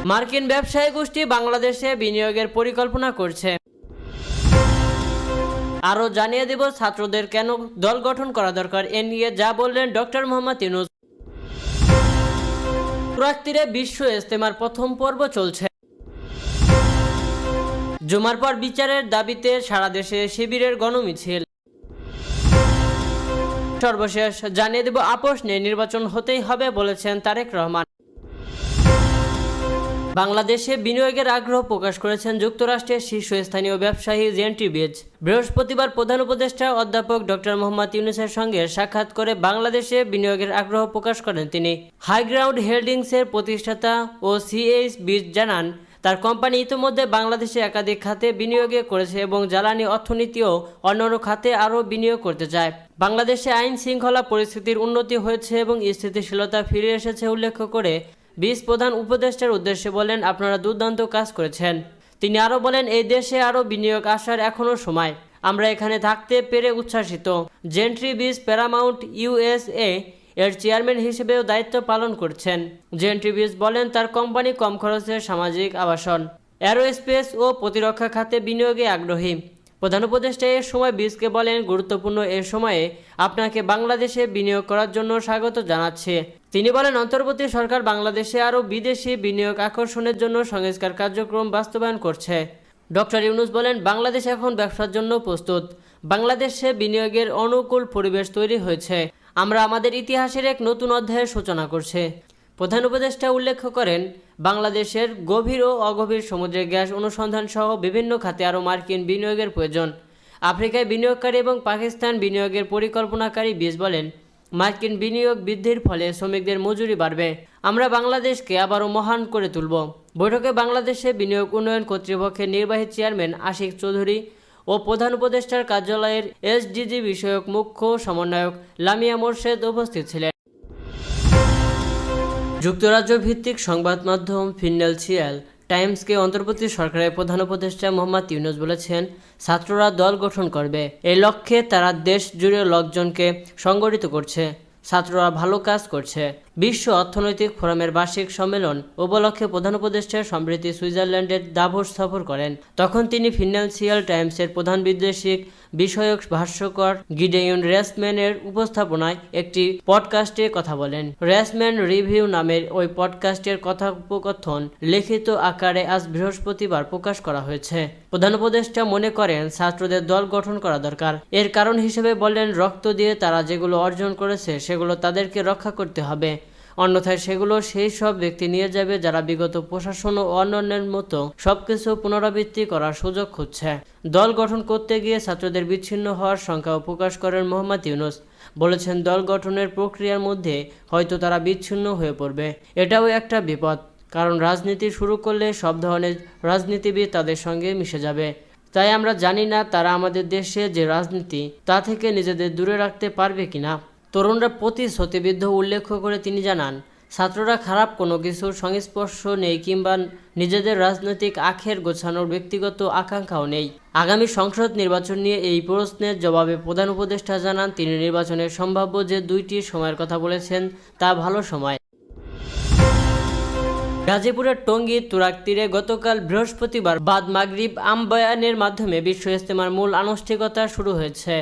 মার্কিন ব্যবসায়ী গোষ্ঠী বাংলাদেশে বিনিয়োগের পরিকল্পনা করছে। আরও জানিয়ে দেব ছাত্রদের কেন দল গঠন করা দরকার, এ নিয়ে যা বললেন ডক্টর মোহাম্মদ ইউনূস। তুরাগ তীরে বিশ্ব ইজতেমার প্রথম পর্ব চলছে। জুমার পর বিচারের দাবিতে সারা দেশে শিবিরের গণমিছিল। সর্বশেষ জানিয়ে দেব আপোষ নিয়ে নির্বাচন হতেই হবে বলেছেন তারেক রহমান। বাংলাদেশে বিনিয়োগের আগ্রহ প্রকাশ করেছেন যুক্তরাষ্ট্রের শীর্ষস্থানীয় ব্যবসায়ী জেন্ট্রি বিচ। বৃহস্পতিবার প্রধান উপদেষ্টা অধ্যাপক ডক্টর মোহাম্মদ ইউনূসের সঙ্গে সাক্ষাৎ করে বাংলাদেশে বিনিয়োগের আগ্রহ প্রকাশ করেন তিনি। হাইগ্রাউন্ড হোল্ডিংসের প্রতিষ্ঠাতা ও সিএইচ বিচ জানান, তার কোম্পানি ইতিমধ্যে বাংলাদেশে একাধিক খাতে বিনিয়োগ করেছে এবং জ্বালানি, অর্থনীতি ও অন্যান্য খাতে আরও বিনিয়োগ করতে চায়। বাংলাদেশে আইন শৃঙ্খলা পরিস্থিতির উন্নতি হয়েছে এবং স্থিতিশীলতা ফিরে এসেছে উল্লেখ করে বিচ প্রধান উপদেষ্টার উদ্দেশ্যে বলেন, আপনারা দুর্দান্ত কাজ করেছেন। তিনি আরও বলেন, এই দেশে আরও বিনিয়োগ আসার এখনও সময়। আমরা এখানে থাকতে পেরে উচ্ছ্বাসিত। জেন্ট্রি বিচ প্যারামাউন্ট ইউএসএ এর চেয়ারম্যান হিসেবেও দায়িত্ব পালন করছেন। জেন্ট্রি বিচ বলেন, তার কোম্পানি কম খরচে সামাজিক আবাসন, অ্যারোস্পেস ও প্রতিরক্ষা খাতে বিনিয়োগে আগ্রহী। প্রধান উপদেষ্টা এ সময় বিচকে বলেন, গুরুত্বপূর্ণ এ সময়ে আপনাকে বাংলাদেশে বিনিয়োগ করার জন্য স্বাগত জানাচ্ছে। তিনি বলেন, অন্তর্বর্তী সরকার বাংলাদেশে আরও বিদেশি বিনিয়োগ আকর্ষণের জন্য সংস্কার কার্যক্রম বাস্তবায়ন করছে। ডক্টর ইউনূস বলেন, বাংলাদেশ এখন ব্যবসার জন্য প্রস্তুত। বাংলাদেশে বিনিয়োগের অনুকূল পরিবেশ তৈরি হয়েছে। আমরা আমাদের ইতিহাসের এক নতুন অধ্যায়ের সূচনা করছি। প্রধান উপদেষ্টা উল্লেখ করেন, বাংলাদেশের গভীর ও অগভীর সমুদ্রের গ্যাস অনুসন্ধান সহ বিভিন্ন খাতে আরও মার্কিন বিনিয়োগের প্রয়োজন। আফ্রিকায় বিনিয়োগকারী এবং পাকিস্তান বিনিয়োগের পরিকল্পনাকারী বিচ বলেন, মার্কিন বিনিয়োগ বৃদ্ধির ফলে শ্রমিকদের মজুরি বাড়বে। আমরা বাংলাদেশকে আবারও মহান করে তুলব। বৈঠকে বাংলাদেশে বিনিয়োগ উন্নয়ন কর্তৃপক্ষের নির্বাহী চেয়ারম্যান আশিক চৌধুরী ও প্রধান উপদেষ্টার কার্যালয়ের এসডিজি বিষয়ক মুখ্য সমন্বয়ক লামিয়া মোর্শেদ উপস্থিত ছিলেন। যুক্তরাজ্য ভিত্তিক সংবাদ মাধ্যম ফিনান্সিয়াল টাইমসকে অন্তর্বর্তী সরকারের প্রধান উপদেষ্টা মোহাম্মদ ইউনূস বলেছেন, ছাত্ররা দল গঠন করবে। এই লক্ষ্যে তারা দেশ জুড়ে লোকজনকে সংগঠিত করছে। ছাত্ররা ভালো কাজ করছে। বিশ্ব অর্থনৈতিক ফোরামের বার্ষিক সম্মেলন উপলক্ষে প্রধান উপদেষ্টা সম্প্রতি সুইজারল্যান্ডের দাভোস সফর করেন। তখন তিনি ফিনান্সিয়াল টাইমসের প্রধান বৈদেশিক বিষয়ক ভাষ্যকার গিডেয়ন রেসম্যানের উপস্থাপনায় একটি পডকাস্টে কথা বলেন। রেসম্যান রিভিউ নামের ওই পডকাস্টের কথোপকথন লিখিত আকারে আজ বৃহস্পতিবার প্রকাশ করা হয়েছে। প্রধান উপদেষ্টা মনে করেন, ছাত্রদের দল গঠন করা দরকার। এর কারণ হিসেবে বললেন, রক্ত দিয়ে তারা যেগুলো অর্জন করেছে সেগুলো তাদেরকে রক্ষা করতে হবে। অন্যথায় সেগুলো সেই সব ব্যক্তি নিয়ে যাবে যারা বিগত প্রশাসন ও অন্যান্যের মতো সবকিছু পুনরাবৃত্তি করার সুযোগ খুঁজছে। দল গঠন করতে গিয়ে ছাত্রদের বিচ্ছিন্ন হওয়ার শঙ্কাও প্রকাশ করেন মোহাম্মদ ইউনূস। বলেছেন, দল গঠনের প্রক্রিয়ার মধ্যে হয়তো তারা বিচ্ছিন্ন হয়ে পড়বে। এটাও একটা বিপদ, কারণ রাজনীতি শুরু করলে সব ধরনের রাজনীতিবিদ তাদের সঙ্গে মিশে যাবে। তাই আমরা জানি না তারা আমাদের দেশে যে রাজনীতি তা থেকে নিজেদের দূরে রাখতে পারবে কিনা। তরুণরা প্রতিশ্রুতিবদ্ধ উল্লেখ করে তিনি জানান, ছাত্ররা খারাপ কোনো কিছুর সংস্পর্শ নেই কিংবা নিজেদের রাজনৈতিক আখের গোছানোর ব্যক্তিগত আকাঙ্ক্ষাও নেই। আগামী সংসদ নির্বাচন নিয়ে এই প্রশ্নের জবাবে প্রধান উপদেষ্টা জানান, তিনি নির্বাচনের সম্ভাব্য যে দুইটি সময়ের কথা বলেছেন তা ভালো সময়। গাজীপুরের টঙ্গী তুরাগ তীরে গতকাল বৃহস্পতিবার বাদ মাগরিব আমবয়ানের মাধ্যমে বিশ্ব ইজতেমার মূল আনুষ্ঠানিকতা শুরু হয়েছে।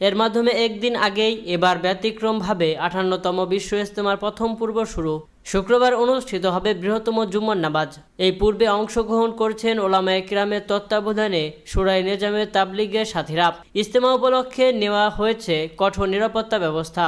এর মাধ্যমে একদিন আগেই এবার ব্যতিক্রমভাবে 58তম বিশ্ব ইজতেমার প্রথম পর্ব শুরু। শুক্রবার অনুষ্ঠিত হবে বৃহত্তম জুম্মার নামাজ। এই পূর্বে অংশগ্রহণ করছেন ওলামায়ে কিরামের তত্ত্বাবধানে শুরায়ে নেজামে তাবলিগের সাথীরা। ইজতেমা উপলক্ষে নেওয়া হয়েছে কঠোর নিরাপত্তা ব্যবস্থা।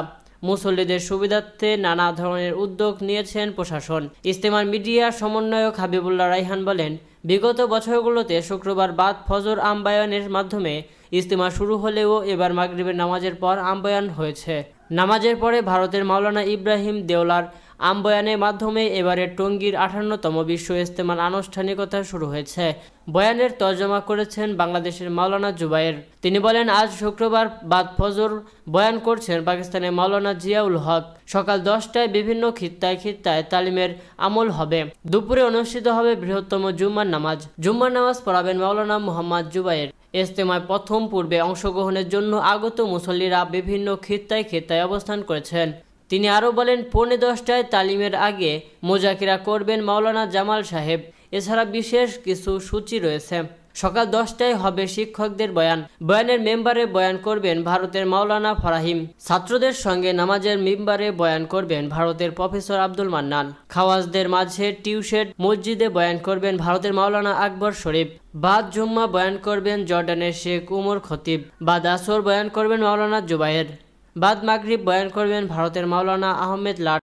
মুসল্লিদের সুবিধার্থে নানা ধরনের উদ্যোগ নিয়েছেন প্রশাসন। ইজতেমার মিডিয়া সমন্বয়ক হাবিবুল্লাহ রায়হান বলেন, বিগত বছরগুলোতে শুক্রবার বাদ ফজর আমবায়ানের মাধ্যমে ইজতেমা শুরু হলেও এবার মাগরিবের নামাজের পর আমবয়ান হয়েছে। নামাজের পরে ভারতের মাওলানা ইব্রাহিম দেওলার আমবয়ানের মাধ্যমে এবারে টঙ্গীর 58তম বিশ্ব ইজতেমার আনুষ্ঠানিকতা শুরু হয়েছে। বয়ানের তর্জমা করেছেন বাংলাদেশের মাওলানা জুবায়ের। তিনি বলেন, আজ শুক্রবার বাদ ফজর বয়ান করছেন পাকিস্তানের মাওলানা জিয়াউল হক। সকাল 10টায় বিভিন্ন খিত্তায় খিত্তায় তালিমের আমল হবে। দুপুরে অনুষ্ঠিত হবে বৃহত্তম জুম্মার নামাজ। জুম্মার নামাজ পড়াবেন মাওলানা মুহাম্মদ জুবায়ের। ইজতেমায় প্রথম পূর্বে অংশগ্রহণের জন্য আগত মুসল্লিরা বিভিন্ন খিত্তায় খিত্তায় অবস্থান করেছেন। তিনি আরও বলেন, 10:45 তালিমের আগে মোজাকিরা করবেন মাওলানা জামাল সাহেব। এছাড়া বিশেষ কিছু সূচি রয়েছে। সকাল 10টায় হবে শিক্ষকদের বয়ান। বয়ানের মেম্বারে বয়ান করবেন ভারতের মাওলানা ফারাহিম। ছাত্রদের সঙ্গে নামাজের মিম্বারে বয়ান করবেন ভারতের প্রফেসর আব্দুল মান্নান। খাওয়াজদের মাঝে টিউশেড মসজিদে বয়ান করবেন ভারতের মাওলানা আকবর শরীফ। বাদ জুম্মা বয়ান করবেন জর্ডানের শেখ উমর খতিব। বাদ আসর বয়ান করবেন মাওলানা জুবায়ের। বাদ মাগরিব বয়ান করবেন ভারতের মাওলানা আহমেদ লাট।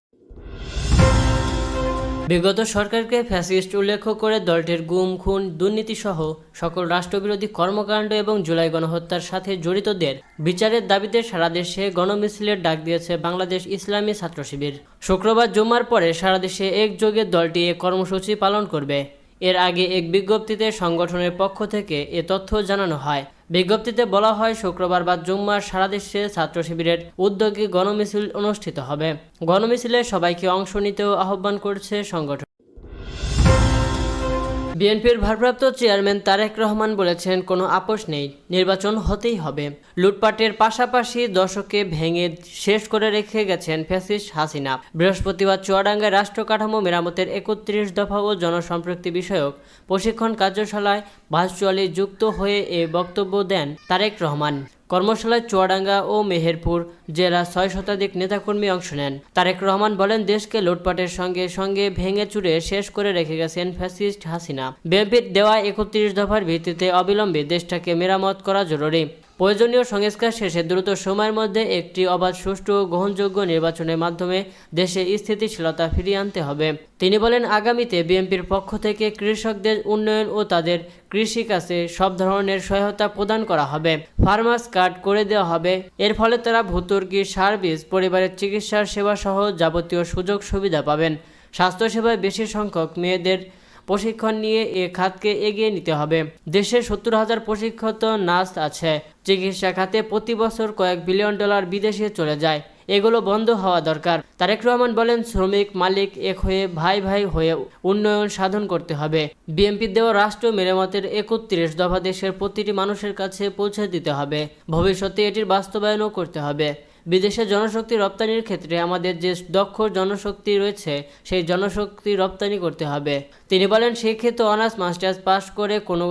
বিগত সরকারকে ফ্যাসিস্ট উল্লেখ করে দলটির গুম, খুন, দুর্নীতিসহ সকল রাষ্ট্রবিরোধী কর্মকাণ্ড এবং জুলাই গণহত্যার সাথে জড়িতদের বিচারের দাবিতে সারা দেশে গণমিছিলের ডাক দিয়েছে বাংলাদেশ ইসলামী ছাত্র শিবির। শুক্রবার জুম্মার পরে সারা দেশে একযোগে দলটি এ কর্মসূচি পালন করবে। এর আগে এক বিজ্ঞপ্তিতে সংগঠনের পক্ষ থেকে এ তথ্য জানানো হয়। বিজ্ঞপ্তিতে বলা হয়, শুক্রবার বা জুম্মার সারা দেশে ছাত্র শিবিরের উদ্যোগে গণমিছিল অনুষ্ঠিত হবে। গণমিছিলে সবাইকে অংশ নিতেও আহ্বান করছে সংগঠন। বিএনপির ভারপ্রাপ্ত চেয়ারম্যান তারেক রহমান বলেছেন, কোনো আপোষ নেই, নির্বাচন হতেই হবে। লুটপাটের পাশাপাশি দশকে ভেঙে শেষ করে রেখে গেছেন ফ্যাসিস্ট হাসিনা। বৃহস্পতিবার চুয়াডাঙ্গায় রাষ্ট্র কাঠামো মেরামতের 31 দফা ও জনসম্পৃক্তি বিষয়ক প্রশিক্ষণ কার্যশালায় ভার্চুয়ালি যুক্ত হয়ে এ বক্তব্য দেন তারেক রহমান। কর্মশালায় চুয়াডাঙ্গা ও মেহেরপুর জেলা 6 শতাধিক নেতাকর্মী অংশ নেন। তারেক রহমান বলেন, দেশকে লুটপাটের সঙ্গে সঙ্গে ভেঙে চুরে শেষ করে রেখে গেছেন ফ্যাসিস্ট হাসিনা। বিএনপির দেওয়া 31 দফার ভিত্তিতে অবিলম্বে দেশটাকে মেরামত করা জরুরি। প্রয়োজনীয় সংস্কার শেষে দ্রুত সময়ের মধ্যে একটি অবাধ, সুষ্ঠু ও গ্রহণযোগ্য নির্বাচনের মাধ্যমে দেশে স্থিতিশীলতা ফিরিয়ে আনতে হবে। তিনি বলেন, আগামীতে বিএনপির পক্ষ থেকে কৃষকদের উন্নয়ন ও তাদের কৃষিকাজে সব ধরনের সহায়তা প্রদান করা হবে। ফার্মার্স কার্ড করে দেওয়া হবে। এর ফলে তারা ভর্তুকি, সার, বীজ, পরিবারের চিকিৎসার সেবা সহ যাবতীয় সুযোগ সুবিধা পাবেন। স্বাস্থ্যসেবায় বেশি সংখ্যক মেয়েদের প্রশিক্ষণ নিয়ে এ খাতকে এগিয়ে নিতে হবে। দেশে 70,000 প্রশিক্ষিত নার্স আছে। চিকিৎসা খাতে প্রতি বছর কয়েক বিলিয়ন ডলার বিদেশে চলে যায়। এগুলো বন্ধ হওয়া দরকার। তারেক রহমান বলেন, শ্রমিক মালিক এক হয়ে ভাই ভাই হয়ে উন্নয়ন সাধন করতে হবে। বিএনপি দেওয়া রাষ্ট্র মেরামতের 31 দফা দেশের প্রতিটি মানুষের কাছে পৌঁছে দিতে হবে। ভবিষ্যতে এটির বাস্তবায়নও করতে হবে। বিদেশে জনশক্তি রপ্তানির ক্ষেত্রে আমাদের যে দক্ষ জনশক্তি রয়েছে সেই জনশক্তি রপ্তানি করতে হবে। তিনি বলেন, সেই ক্ষেত্রে অনার্স, মাস্টার্স পাশ করে কোনো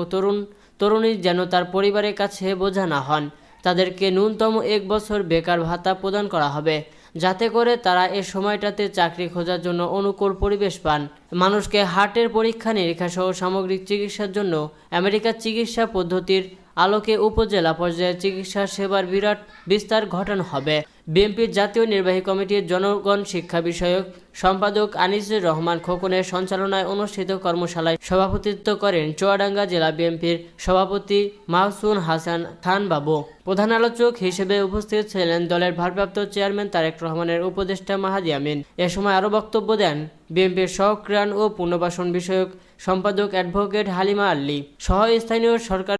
তরুণী যেন তার পরিবারের কাছে বোঝা না হন। তাদেরকে ন্যূনতম 1 বছর বেকার ভাতা প্রদান করা হবে, যাতে করে তারা এ সময়টাতে চাকরি খোঁজার জন্য অনুকূল পরিবেশ পান। মানুষকে হার্টের পরীক্ষা নিরীক্ষা সহ সামগ্রিক চিকিৎসার জন্য আমেরিকার চিকিৎসা পদ্ধতির আলোকে উপজেলা পর্যায়ে চিকিৎসা সেবার বিরাট বিস্তার ঘটানো হবে। বিএনপির জাতীয় নির্বাহী কমিটির জনগণ শিক্ষা বিষয়ক সম্পাদক আনিসুর রহমান খোকনের সঞ্চালনায় অনুষ্ঠিত কর্মশালায় সভাপতিত্ব করেন চুয়াডাঙ্গা জেলা বিএনপির সভাপতি মাহসুন হাসান খান বাবু। প্রধান আলোচক হিসেবে উপস্থিত ছিলেন দলের ভারপ্রাপ্ত চেয়ারম্যান তারেক রহমানের উপদেষ্টা মাহাদি আমিন। এ সময় আরও বক্তব্য দেন বিএনপির সহক্রিয়ান ও পুনর্বাসন বিষয়ক সম্পাদক অ্যাডভোকেট হালিমা আলী সহ স্থানীয় সরকার